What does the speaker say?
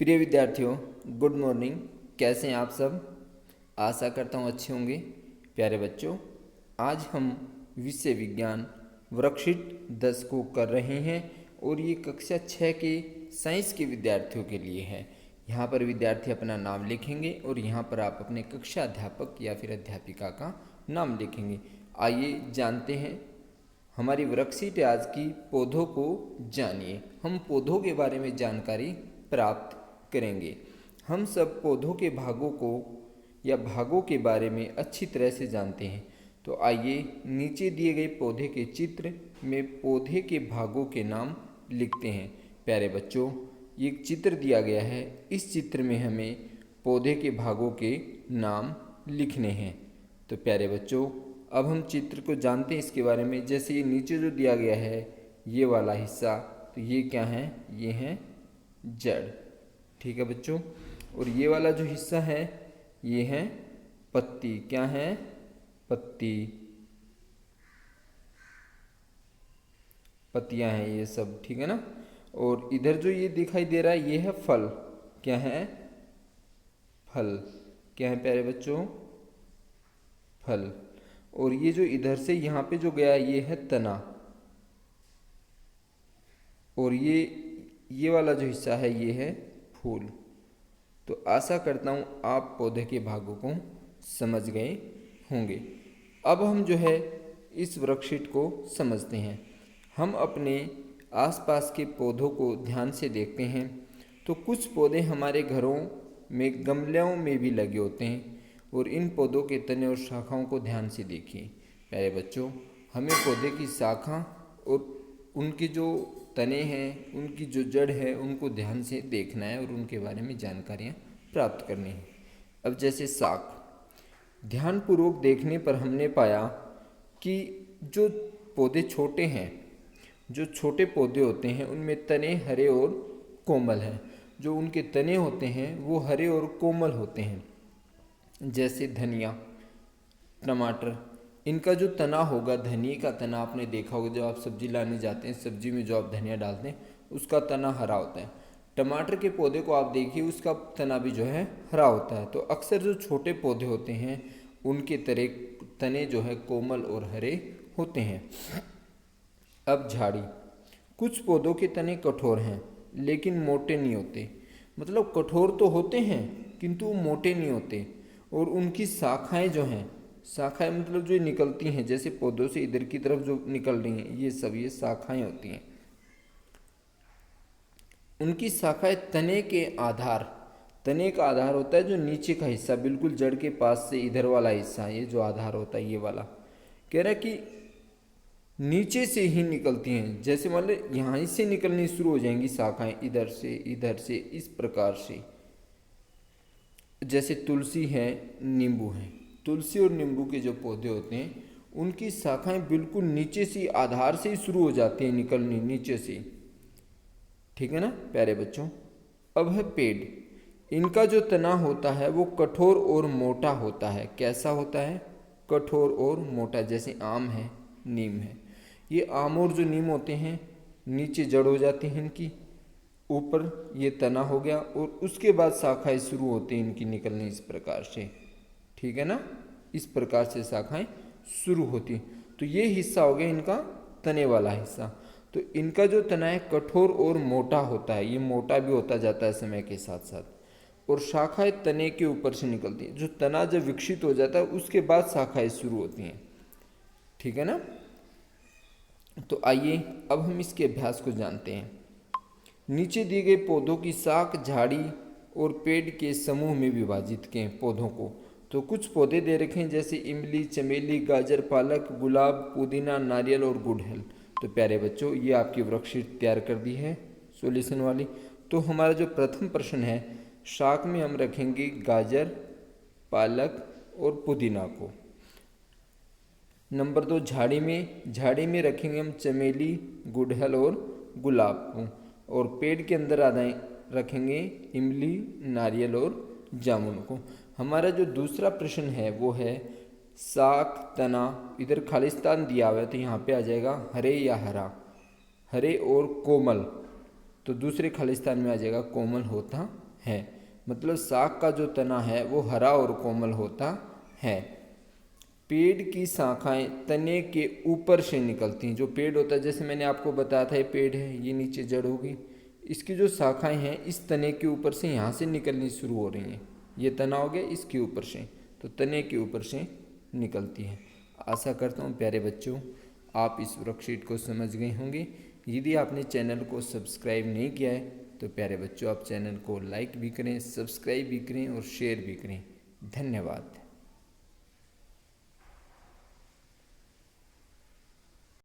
प्रिय विद्यार्थियों, good morning. कैसे हैं आप सब? आशा करता हूँ अच्छे होंगे। प्यारे बच्चों, आज हम विषय विज्ञान वर्कशीट 10 को कर रहे हैं और ये कक्षा 6 के साइंस के विद्यार्थियों के लिए है। यहाँ पर विद्यार्थी अपना नाम लिखेंगे और यहाँ पर आप अपने कक्षा अध्यापक या फिर अध्यापिका का नाम लिखेंगे। आइए जानते हैं हमारी वर्कशीट आज की पौधों को जानिए। हम पौधों के बारे में जानकारी प्राप्त करेंगे। हम सब पौधों के भागों को या भागों के बारे में अच्छी तरह से जानते हैं। तो आइए नीचे दिए गए पौधे के चित्र में पौधे के भागों के नाम लिखते हैं। प्यारे बच्चों, ये एक चित्र दिया गया है। इस चित्र में हमें पौधे के भागों के नाम लिखने हैं। तो प्यारे बच्चों, अब हम चित्र को जानते हैं इसके बारे में। जैसे ये नीचे जो दिया गया है ये वाला हिस्सा, तो ये क्या है? ये है जड़। ठीक है बच्चों। और ये वाला जो हिस्सा है ये है पत्ती। क्या है? पत्ती, पत्तियां हैं ये सब। ठीक है ना। और इधर जो ये दिखाई दे रहा है ये है फल। क्या है? फल। क्या है प्यारे बच्चों? फल। और ये जो इधर से यहाँ पे जो गया ये है तना। और ये वाला जो हिस्सा है ये है फूल। तो आशा करता हूँ आप पौधे के भागों को समझ गए होंगे। अब हम जो है इस वर्कशीट को समझते हैं। हम अपने आसपास के पौधों को ध्यान से देखते हैं तो कुछ पौधे हमारे घरों में गमलों में भी लगे होते हैं। और इन पौधों के तने और शाखाओं को ध्यान से देखिए। प्यारे बच्चों, हमें पौधे की शाखा और उनके जो तने हैं, उनकी जो जड़ है, उनको ध्यान से देखना है और उनके बारे में जानकारियाँ प्राप्त करनी है। अब जैसे शाख, ध्यानपूर्वक देखने पर हमने पाया कि जो पौधे छोटे हैं, जो छोटे पौधे होते हैं उनमें तने हरे और कोमल हैं। जो उनके तने होते हैं वो हरे और कोमल होते हैं। जैसे धनिया, टमाटर, इनका जो तना होगा, धनिया का तना आपने देखा होगा, जब आप सब्जी लाने जाते हैं, सब्जी में जो आप धनिया डालते हैं उसका तना हरा होता है। टमाटर के पौधे को आप देखिए, उसका तना भी जो है हरा होता है। तो अक्सर जो छोटे पौधे होते हैं उनके तने जो है कोमल और हरे होते हैं। अब झाड़ी, कुछ पौधों के तने कठोर हैं लेकिन मोटे नहीं होते। मतलब कठोर तो होते हैं किंतु मोटे नहीं होते। और उनकी शाखाएं जो हैं, शाखाएं मतलब जो निकलती हैं, जैसे पौधों से इधर की तरफ जो निकल रही हैं, ये सब ये शाखाएं होती हैं। उनकी शाखाएं तने का आधार होता है जो नीचे का हिस्सा, बिल्कुल जड़ के पास से इधर वाला हिस्सा, ये जो आधार होता है ये वाला। कह रहा है कि नीचे से ही निकलती हैं। जैसे मान लो यहाँ से निकलनी शुरू हो जाएंगी शाखाएं, इधर से इस प्रकार से। जैसे तुलसी है, नींबू है। तुलसी और नींबू के जो पौधे होते हैं उनकी शाखाएं बिल्कुल नीचे से, आधार से ही शुरू हो जाती हैं निकलनी, नीचे से। ठीक है ना प्यारे बच्चों। अब है पेड़, इनका जो तना होता है वो कठोर और मोटा होता है। कैसा होता है? कठोर और मोटा। जैसे आम है, नीम है। ये आम और जो नीम होते हैं नीचे जड़ हो जाती हैं इनकी, ऊपर ये तना हो गया और उसके बाद शाखाएं शुरू होती हैं इनकी निकलनी, इस प्रकार से। ठीक है ना, इस प्रकार से शाखाएं शुरू होती। तो ये हिस्सा हो गया इनका तने वाला हिस्सा। तो इनका जो तना है कठोर और मोटा होता है, ये मोटा भी होता जाता है समय के साथ साथ। और शाखाएं तने के ऊपर से निकलती हैं। जो तना जब विकसित हो जाता है उसके बाद शाखाएं शुरू होती हैं। ठीक है ना। तो आइए अब हम इसके अभ्यास को जानते हैं। नीचे दिए गए पौधों की शाख झाड़ी और पेड़ के समूह में विभाजित किए पौधों को। तो कुछ पौधे दे रखे हैं जैसे इमली, चमेली, गाजर, पालक, गुलाब, पुदीना, नारियल और गुड़हल। तो प्यारे बच्चों, ये आपकी वर्कशीट तैयार कर दी है सॉल्यूशन वाली। तो हमारा जो प्रथम प्रश्न है, शाख में हम रखेंगे गाजर, पालक और पुदीना को। नंबर 2, झाड़ी में रखेंगे हम चमेली, गुड़हल और गुलाब को। और पेड़ के अंदर रखेंगे इमली, नारियल और जामुन को। हमारा जो दूसरा प्रश्न है वो है शाख, तना, इधर खालिस्तान दिया हुआ है तो यहाँ पे आ जाएगा हरे या हरा, हरे और कोमल। तो दूसरे खालिस्तान में आ जाएगा कोमल होता है। मतलब साग का जो तना है वो हरा और कोमल होता है। पेड़ की शाखाएं तने के ऊपर से निकलती हैं। जो पेड़ होता है, जैसे मैंने आपको बताया था, ये पेड़ है, ये नीचे जड़ होगी, इसकी जो शाखाएं हैं इस तने के ऊपर से यहाँ से निकलनी शुरू हो रही हैं। ये तना हो गया, इसके ऊपर से, तो तने के ऊपर से निकलती हैं। आशा करता हूँ प्यारे बच्चों आप इस वर्कशीट को समझ गए होंगे। यदि आपने चैनल को सब्सक्राइब नहीं किया है तो प्यारे बच्चों आप चैनल को लाइक भी करें, सब्सक्राइब भी करें और शेयर भी करें। धन्यवाद।